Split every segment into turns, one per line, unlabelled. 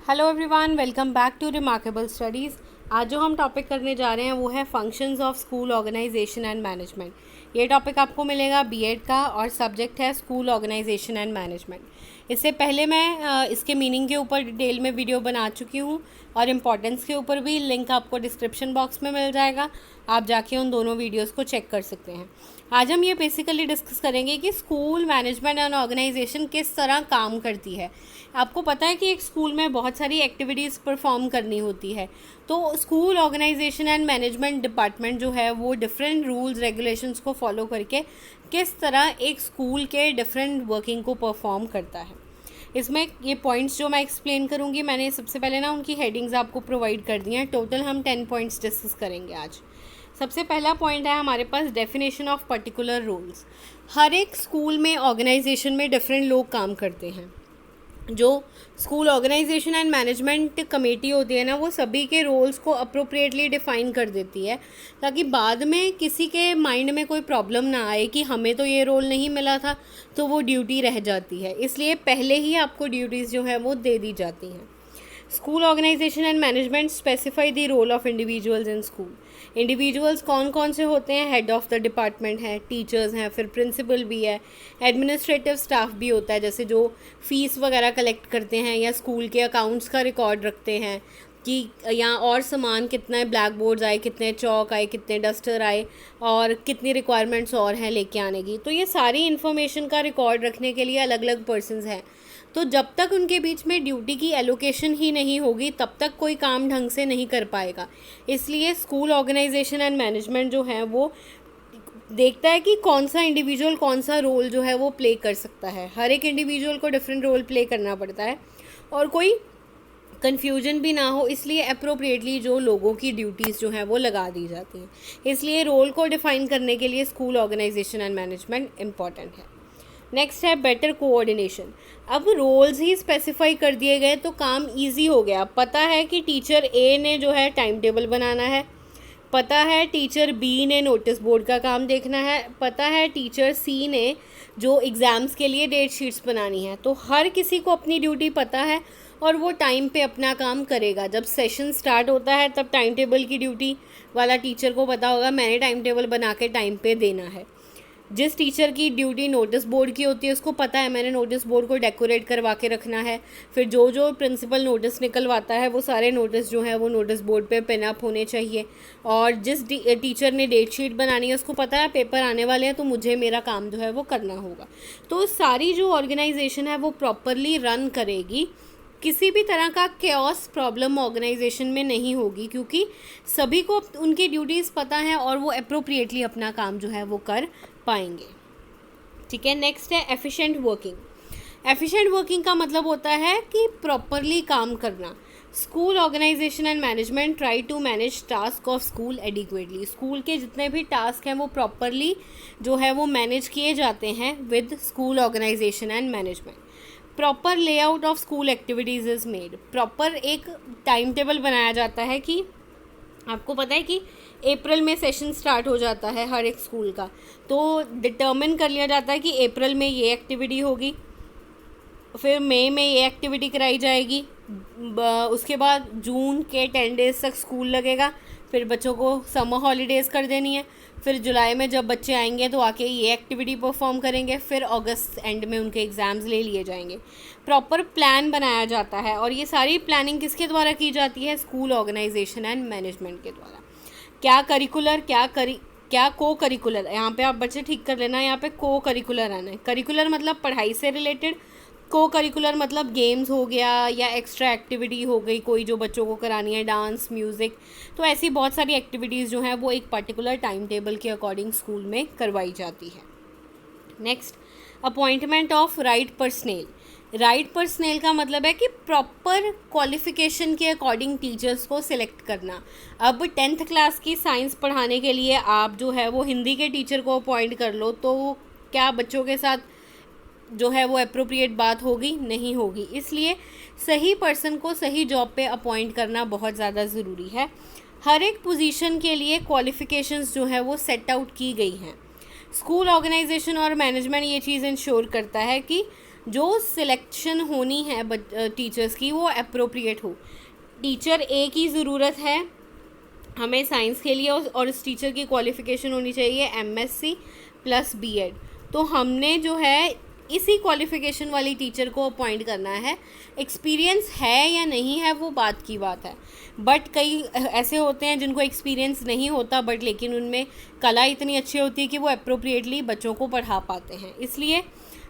Hello everyone, welcome back to Remarkable Studies. आज जो हम टॉपिक करने जा रहे हैं वो है functions of school organisation and management. ये टॉपिक आपको मिलेगा बीएड का और सब्जेक्ट है स्कूल ऑर्गेनाइजेशन एंड मैनेजमेंट। इससे पहले मैं इसके मीनिंग के ऊपर डिटेल में वीडियो बना चुकी हूँ और इम्पॉर्टेंस के ऊपर भी लिंक आपको डिस्क्रिप्शन बॉक्स में मिल जाएगा, आप जाके उन दोनों वीडियोस को चेक कर सकते हैं। आज हम ये बेसिकली डिस्कस करेंगे कि स्कूल मैनेजमेंट एंड ऑर्गेनाइजेशन किस तरह काम करती है। आपको पता है कि एक स्कूल में बहुत सारी एक्टिविटीज़ परफॉर्म करनी होती है, तो school organisation and management department जो है वो डिफरेंट रूल्स रेगुलेशंस को फॉलो करके किस तरह एक स्कूल के डिफरेंट वर्किंग को परफॉर्म करता है। इसमें ये पॉइंट्स जो मैं एक्सप्लेन करूँगी, मैंने सबसे पहले ना उनकी हेडिंग्स आपको प्रोवाइड कर दी हैं। टोटल हम 10 पॉइंट्स डिस्कस करेंगे आज। सबसे पहला पॉइंट है हमारे पास डेफिनेशन ऑफ पर्टिकुलर रोल्स। हर एक स्कूल में ऑर्गेनाइजेशन में डिफरेंट लोग काम करते हैं। जो school organisation and management committee होती है ना, वो सभी के रोल्स को अप्रोप्रिएटली डिफ़ाइन कर देती है ताकि बाद में किसी के माइंड में कोई प्रॉब्लम ना आए कि हमें तो ये रोल नहीं मिला था, तो वो ड्यूटी रह जाती है। इसलिए पहले ही आपको ड्यूटीज़ जो है वो दे दी जाती हैं। School organisation and management specify the role of individuals in school. Individuals कौन कौन से होते हैं? हेड ऑफ़ द डिपार्टमेंट है, टीचर्स हैं, फिर प्रिंसिपल भी है, एडमिनिस्ट्रेटिव स्टाफ भी होता है, जैसे जो फ़ीस वगैरह कलेक्ट करते हैं या स्कूल के अकाउंट्स का रिकॉर्ड रखते हैं कि यहाँ और सामान कितना है, ब्लैक बोर्ड्स आए, कितने चौक आए, कितने डस्टर आए और कितनी रिक्वायरमेंट्स और हैं लेके आने की। तो ये सारी इन्फॉर्मेशन का रिकॉर्ड रखने के लिए अलग अलग पर्सन्स हैं। तो जब तक उनके बीच में ड्यूटी की एलोकेशन ही नहीं होगी तब तक कोई काम ढंग से नहीं कर पाएगा। इसलिए स्कूल ऑर्गेनाइजेशन एंड मैनेजमेंट जो है वो देखता है कि कौन सा इंडिविजुअल कौन सा रोल जो है वो प्ले कर सकता है। हर एक इंडिविजुअल को डिफरेंट रोल प्ले करना पड़ता है और कोई कन्फ्यूजन भी ना हो, इसलिए अप्रोप्रिएटली जो लोगों की ड्यूटीज़ जो हैं वो लगा दी जाती हैं। इसलिए रोल को डिफ़ाइन करने के लिए school organisation and management important है। नेक्स्ट है बेटर कोऑर्डिनेशन। अब रोल्स ही स्पेसिफाई कर दिए गए तो काम इजी हो गया। पता है कि टीचर ए ने जो है टाइम टेबल बनाना है, पता है टीचर बी ने नोटिस बोर्ड का काम देखना है, पता है टीचर सी ने जो एग्ज़ाम्स के लिए डेट शीट्स बनानी है। तो हर किसी को अपनी ड्यूटी पता है और वो टाइम पे अपना काम करेगा। जब सेशन स्टार्ट होता है तब टाइम टेबल की ड्यूटी वाला टीचर को पता होगा मैंने टाइम टेबल बना के टाइम पे देना है। जिस टीचर की ड्यूटी नोटिस बोर्ड की होती है उसको पता है मैंने नोटिस बोर्ड को डेकोरेट करवा के रखना है। फिर जो जो प्रिंसिपल नोटिस निकलवाता है वो सारे नोटिस जो है वो नोटिस बोर्ड पे पिन अप होने चाहिए। और जिस टीचर ने डेट शीट बनानी है उसको पता है पेपर आने वाले हैं तो मुझे मेरा काम जो है वो करना होगा। तो सारी जो ऑर्गेनाइजेशन है वो प्रॉपरली रन करेगी। किसी भी तरह का केओस प्रॉब्लम ऑर्गेनाइजेशन में नहीं होगी क्योंकि सभी को उनकी ड्यूटीज़ पता है और वो अप्रोप्रिएटली अपना काम जो है वो कर पाएंगे। ठीक है, नेक्स्ट है एफिशिएंट वर्किंग। एफिशिएंट वर्किंग का मतलब होता है कि प्रॉपरली काम करना। School organisation and management try to manage task of school adequately. School के जितने भी टास्क हैं वो प्रॉपरली जो है वो मैनेज किए जाते हैं with school organisation and management. Proper layout of school activities is made. Proper एक टाइम टेबल बनाया जाता है कि आपको पता है कि अप्रैल में सेशन स्टार्ट हो जाता है हर एक स्कूल का, तो डिटर्मिन कर लिया जाता है कि अप्रैल में ये एक्टिविटी होगी, फिर मई में ये एक्टिविटी कराई जाएगी, उसके बाद जून के 10 डेज़ तक स्कूल लगेगा, फिर बच्चों को समर हॉलीडेज़ कर देनी है, फिर जुलाई में जब बच्चे आएंगे तो आके ये एक्टिविटी परफॉर्म करेंगे, फिर अगस्त एंड में उनके एग्ज़ाम्स ले लिए जाएंगे। प्रॉपर प्लान बनाया जाता है और ये सारी प्लानिंग किसके द्वारा की जाती है? स्कूल ऑर्गेनाइजेशन एंड मैनेजमेंट के द्वारा। क्या करिकुलर क्या को करिकुलर, यहाँ पे आप बच्चे ठीक कर लेना, यहाँ पे को करिकुलर आना है। करिकुलर मतलब पढ़ाई से रिलेटेड, को करिकुलर मतलब गेम्स हो गया या एक्स्ट्रा एक्टिविटी हो गई कोई जो बच्चों को करानी है, डांस, म्यूज़िक। तो ऐसी बहुत सारी एक्टिविटीज़ जो हैं वो एक पर्टिकुलर टाइम टेबल के अकॉर्डिंग स्कूल में करवाई जाती है। Next, appointment of right personnel. Right personnel का मतलब है कि प्रॉपर क्वालिफ़िकेशन के अकॉर्डिंग टीचर्स को सिलेक्ट करना। अब 10th क्लास की साइंस पढ़ाने के लिए आप जो है वो हिंदी के टीचर को अपॉइंट कर लो, तो क्या बच्चों के साथ जो है वो अप्रोप्रिएट बात होगी? नहीं होगी। इसलिए सही पर्सन को सही जॉब पे अपॉइंट करना बहुत ज़्यादा ज़रूरी है। हर एक पोजीशन के लिए क्वालिफ़िकेशंस जो है वो सेट आउट की गई हैं। स्कूल ऑर्गेनाइजेशन और मैनेजमेंट ये चीज़ इंश्योर करता है कि जो सिलेक्शन होनी है टीचर्स की वो अप्रोप्रिएट हो। टीचर ए की ज़रूरत है हमें साइंस के लिए, और इस टीचर की क्वालिफ़िकेशन होनी चाहिए MSc प्लस B.Ed। तो हमने जो है इसी क्वालिफ़िकेशन वाली टीचर को अपॉइंट करना है। एक्सपीरियंस है या नहीं है वो बात की बात है, बट कई ऐसे होते हैं जिनको एक्सपीरियंस नहीं होता बट लेकिन उनमें कला इतनी अच्छी होती है कि वो अप्रोप्रिएटली बच्चों को पढ़ा पाते हैं। इसलिए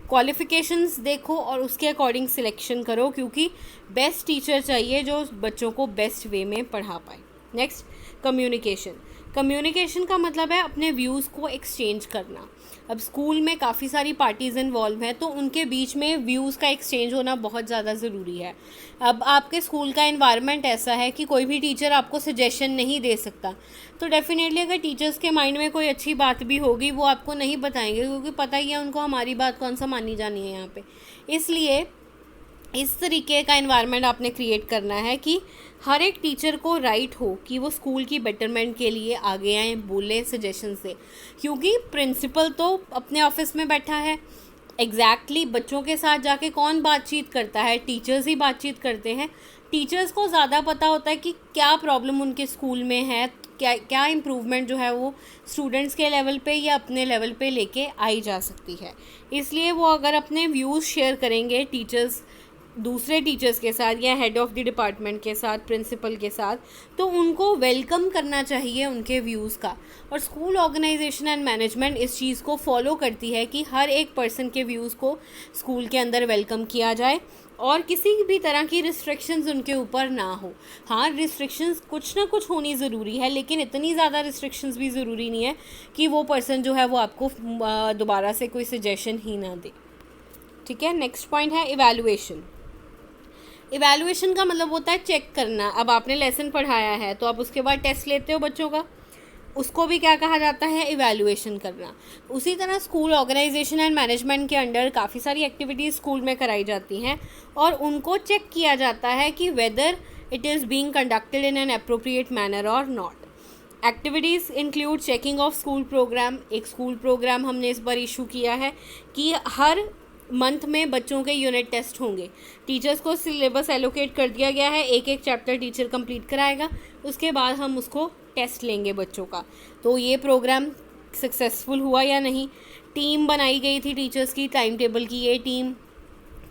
क्वालिफ़िकेशंस देखो और उसके अकॉर्डिंग सिलेक्शन करो, क्योंकि बेस्ट टीचर चाहिए जो बच्चों को बेस्ट वे में पढ़ा पाए। Next, communication. कम्युनिकेशन का मतलब है अपने व्यूज़ को एक्सचेंज करना। अब स्कूल में काफ़ी सारी पार्टीज़ इन्वॉल्व हैं, तो उनके बीच में व्यूज़ का एक्सचेंज होना बहुत ज़्यादा ज़रूरी है। अब आपके स्कूल का एनवायरनमेंट ऐसा है कि कोई भी टीचर आपको सजेशन नहीं दे सकता, तो डेफिनेटली अगर टीचर्स के माइंड में कोई अच्छी बात भी होगी वो आपको नहीं बताएंगे, क्योंकि पता ही है उनको हमारी बात कौन सा मानी जानी है यहाँ पे। इसलिए इस तरीके का एनवायरनमेंट आपने क्रिएट करना है कि हर एक टीचर को राइट हो कि वो स्कूल की बेटरमेंट के लिए आगे आए, बोलें सजेशन से, क्योंकि प्रिंसिपल तो अपने ऑफिस में बैठा है। एग्जैक्टली बच्चों के साथ जाके कौन बातचीत करता है? टीचर्स ही बातचीत करते हैं। टीचर्स को ज़्यादा पता होता है कि क्या प्रॉब्लम उनके स्कूल में है, क्या इम्प्रूवमेंट जो है वो स्टूडेंट्स के लेवल पे या अपने लेवल पे लेके आई जा सकती है। इसलिए वो अगर अपने व्यूज़ शेयर करेंगे टीचर्स दूसरे टीचर्स के साथ या हेड ऑफ़ द डिपार्टमेंट के साथ, प्रिंसिपल के साथ, तो उनको वेलकम करना चाहिए उनके व्यूज़ का। और स्कूल ऑर्गेनाइजेशन एंड मैनेजमेंट इस चीज़ को फॉलो करती है कि हर एक पर्सन के व्यूज़ को स्कूल के अंदर वेलकम किया जाए और किसी भी तरह की रिस्ट्रिक्शंस उनके ऊपर ना हो। हाँ, रिस्ट्रिक्शंस कुछ ना कुछ होनी ज़रूरी है, लेकिन इतनी ज़्यादा रिस्ट्रिक्शंस भी ज़रूरी नहीं है कि वो पर्सन जो है वो आपको दोबारा से कोई सजेशन ही ना दे। ठीक है, नेक्स्ट पॉइंट है इवैल्यूएशन। इवैल्यूएशन का मतलब होता है चेक करना। अब आपने लेसन पढ़ाया है तो आप उसके बाद टेस्ट लेते हो बच्चों का, उसको भी क्या कहा जाता है? इवैल्यूएशन करना। उसी तरह स्कूल ऑर्गेनाइजेशन एंड मैनेजमेंट के अंडर काफ़ी सारी एक्टिविटीज़ स्कूल में कराई जाती हैं और उनको चेक किया जाता है कि whether it is being conducted in an appropriate manner और not. Activities include checking of school programme. एक स्कूल प्रोग्राम हमने इस बार इशू किया है कि हर मंथ में बच्चों के यूनिट टेस्ट होंगे। टीचर्स को सिलेबस एलोकेट कर दिया गया है, एक एक चैप्टर टीचर कंप्लीट कराएगा, उसके बाद हम उसको टेस्ट लेंगे बच्चों का। तो ये प्रोग्राम सक्सेसफुल हुआ या नहीं। टीम बनाई गई थी टीचर्स की, टाइम टेबल की ये टीम,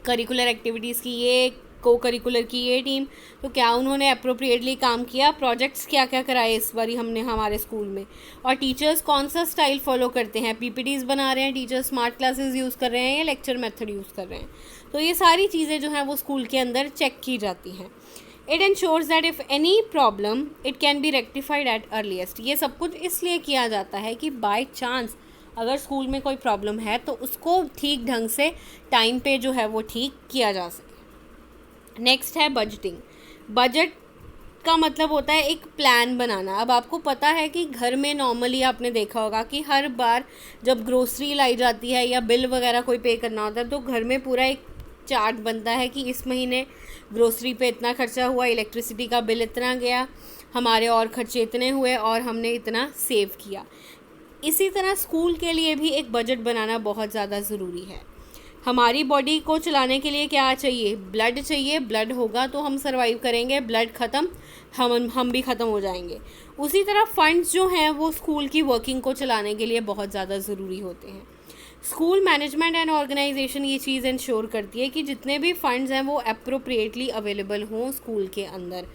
करिकुलर एक्टिविटीज़ की ये, को करिकुलर की ये टीम, तो क्या उन्होंने अप्रोप्रिएटली काम किया? प्रोजेक्ट्स क्या क्या कराए इस बारी हमने हमारे स्कूल में? और टीचर्स कौन सा स्टाइल फॉलो करते हैं? PPTs बना रहे हैं टीचर्स, स्मार्ट क्लासेस यूज़ कर रहे हैं या लेक्चर मेथड यूज़ कर रहे हैं? तो ये सारी चीज़ें जो हैं वो स्कूल के अंदर चेक की जाती हैं। It ensures that if any problem it can be rectified at earliest. ये सब कुछ इसलिए किया जाता है कि बाय चांस अगर स्कूल में कोई प्रॉब्लम है तो उसको ठीक ढंग से टाइम पे जो है वो ठीक किया जा सके। नेक्स्ट है बजटिंग। बजट का मतलब होता है एक प्लान बनाना। अब आपको पता है कि घर में नॉर्मली आपने देखा होगा कि हर बार जब ग्रोसरी लाई जाती है या बिल वगैरह कोई पे करना होता है तो घर में पूरा एक चार्ट बनता है कि इस महीने ग्रोसरी पे इतना खर्चा हुआ, इलेक्ट्रिसिटी का बिल इतना गया, हमारे और खर्चे इतने हुए और हमने इतना सेव किया। इसी तरह स्कूल के लिए भी एक बजट बनाना बहुत ज़्यादा ज़रूरी है। हमारी बॉडी को चलाने के लिए क्या चाहिए? ब्लड चाहिए। ब्लड होगा तो हम सर्वाइव करेंगे, ब्लड ख़त्म हम भी ख़त्म हो जाएंगे। उसी तरह फंड्स जो हैं वो स्कूल की वर्किंग को चलाने के लिए बहुत ज़्यादा ज़रूरी होते हैं। स्कूल मैनेजमेंट एंड ऑर्गेनाइजेशन ये चीज़ इंश्योर करती है कि जितने भी फंड्स हैं वो अप्रोप्रिएटली अवेलेबल हों स्कूल के अंदर।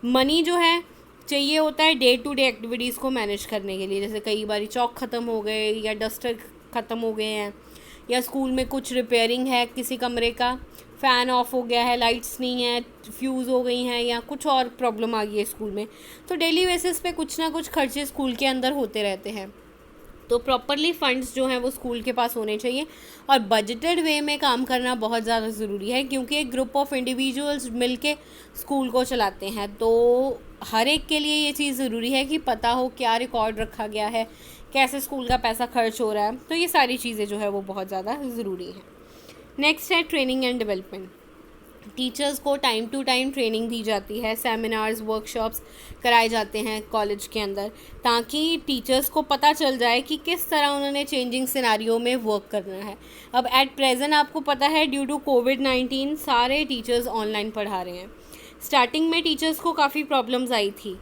मनी जो है चाहिए होता है डे टू डे एक्टिविटीज़ को मैनेज करने के लिए, जैसे कई बार चौक ख़त्म हो गए या डस्टर ख़त्म हो गए हैं या स्कूल में कुछ रिपेयरिंग है, किसी कमरे का फ़ैन ऑफ हो गया है, लाइट्स नहीं है, फ्यूज़ हो गई हैं या कुछ और प्रॉब्लम आ गई है स्कूल में, तो डेली बेसिस पे कुछ ना कुछ खर्चे स्कूल के अंदर होते रहते हैं। तो प्रॉपरली फंड्स जो हैं वो स्कूल के पास होने चाहिए और बजटेड वे में काम करना बहुत ज़्यादा ज़रूरी है, क्योंकि एक ग्रुप ऑफ इंडिविजुअल्स मिलके स्कूल को चलाते हैं। तो हर एक के लिए ये चीज़ ज़रूरी है कि पता हो क्या रिकॉर्ड रखा गया है, कैसे स्कूल का पैसा खर्च हो रहा है। तो ये सारी चीज़ें जो है वो बहुत ज़्यादा ज़रूरी हैं। नेक्स्ट है ट्रेनिंग एंड डेवलपमेंट। टीचर्स को टाइम टू टाइम ट्रेनिंग दी जाती है, सेमिनार्स वर्कशॉप्स कराए जाते हैं कॉलेज के अंदर, ताकि टीचर्स को पता चल जाए कि किस तरह उन्होंने चेंजिंग सिनारियो में वर्क करना है। अब एट प्रेजेंट आपको पता है ड्यू टू कोविड-19 सारे टीचर्स ऑनलाइन पढ़ा रहे हैं। स्टार्टिंग में टीचर्स को काफ़ी प्रॉब्लम्स आई थी,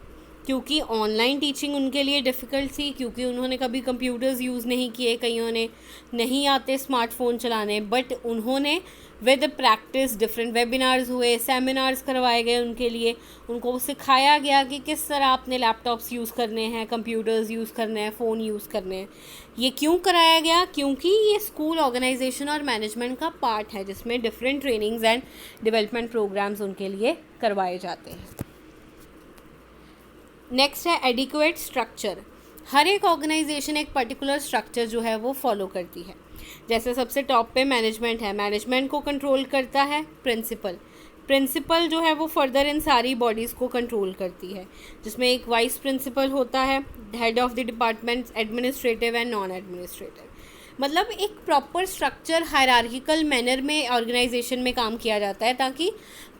क्योंकि ऑनलाइन टीचिंग उनके लिए डिफ़िकल्ट थी, क्योंकि उन्होंने कभी कंप्यूटर्स यूज़ नहीं किए, कईयों ने नहीं आते स्मार्टफोन चलाने, बट उन्होंने विद प्रैक्टिस डिफरेंट वेबिनार्स हुए, सेमिनार्स करवाए गए उनके लिए, उनको सिखाया गया कि किस तरह आपने लैपटॉप्स यूज़ करने हैं, कंप्यूटर्स यूज़ करने हैं, फ़ोन यूज़ करने हैं। ये क्यों कराया गया? क्योंकि ये स्कूल ऑर्गेनाइजेशन और मैनेजमेंट का पार्ट है, जिसमें different trainings and development programmes उनके लिए करवाए जाते हैं। नेक्स्ट है एडिक्वेट स्ट्रक्चर। हर एक ऑर्गेनाइजेशन एक पर्टिकुलर स्ट्रक्चर जो है वो फॉलो करती है। जैसे सबसे टॉप पे मैनेजमेंट है, मैनेजमेंट को कंट्रोल करता है प्रिंसिपल। प्रिंसिपल जो है वो फर्दर इन सारी बॉडीज़ को कंट्रोल करती है, जिसमें एक वाइस प्रिंसिपल होता है, head of the department, administrative and non administrative. मतलब एक प्रॉपर स्ट्रक्चर हायरार्किकल मैनर में ऑर्गेनाइजेशन में काम किया जाता है, ताकि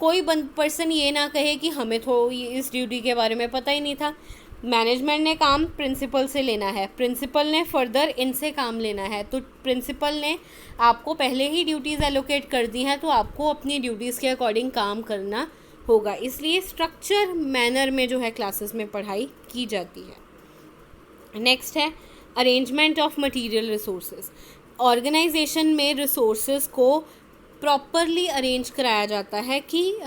कोई पर्सन ये ना कहे कि हमें तो इस ड्यूटी के बारे में पता ही नहीं था। मैनेजमेंट ने काम प्रिंसिपल से लेना है, प्रिंसिपल ने फर्दर इनसे काम लेना है, तो प्रिंसिपल ने आपको पहले ही ड्यूटीज़ एलोकेट कर दी हैं, तो आपको अपनी ड्यूटीज़ के अकॉर्डिंग काम करना होगा। इसलिए स्ट्रक्चर मैनर में जो है क्लासेस में पढ़ाई की जाती है। नेक्स्ट है arrangement of material resources. Organisation में रिसोर्सेज को प्रॉपरली अरेंज कराया जाता है कि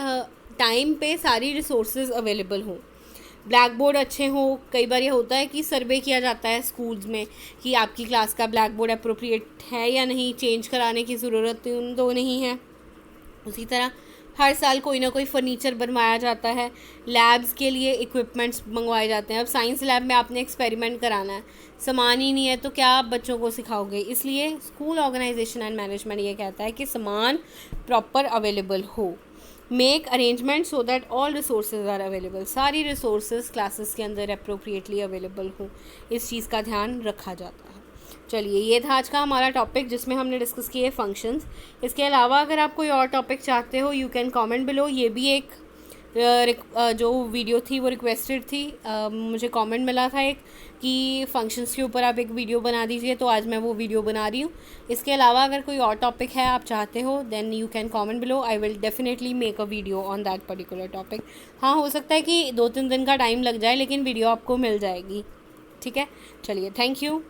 टाइम पे सारी रिसोर्सेज अवेलेबल हों, ब्लैक बोर्ड अच्छे हों। कई बार ये होता है कि सर्वे किया जाता है स्कूल्स में कि आपकी क्लास का ब्लैक बोर्ड अप्रोप्रिएट है या नहीं, चेंज कराने की ज़रूरत तो नहीं है। उसी तरह हर साल कोई ना कोई फर्नीचर बनवाया जाता है, लैब्स के लिए इक्विपमेंट्स मंगवाए जाते हैं। अब साइंस लैब में आपने एक्सपेरिमेंट कराना है, सामान ही नहीं है तो क्या आप बच्चों को सिखाओगे? इसलिए स्कूल ऑर्गेनाइजेशन एंड मैनेजमेंट ये कहता है कि सामान प्रॉपर अवेलेबल हो। Make arrangement so that all resources are available. सारी रिसोर्सेज क्लासेस के अंदर अप्रोप्रिएटली अवेलेबल हो, इस चीज़ का ध्यान रखा जाता है। चलिए, ये था आज का हमारा टॉपिक, जिसमें हमने डिस्कस किए फंक्शंस। इसके अलावा अगर आप कोई और टॉपिक चाहते हो, यू कैन कमेंट बिलो। ये भी एक जो वीडियो थी वो रिक्वेस्टेड थी, मुझे कमेंट मिला था एक कि फंक्शंस के ऊपर आप एक वीडियो बना दीजिए, तो आज मैं वो वीडियो बना रही हूँ। इसके अलावा अगर कोई और टॉपिक है आप चाहते हो, then you can comment below, I will definitely make a video on that particular topic. हाँ, हो सकता है कि 2-3 दिन का टाइम लग जाए, लेकिन वीडियो आपको मिल जाएगी। ठीक है, चलिए, थैंक यू।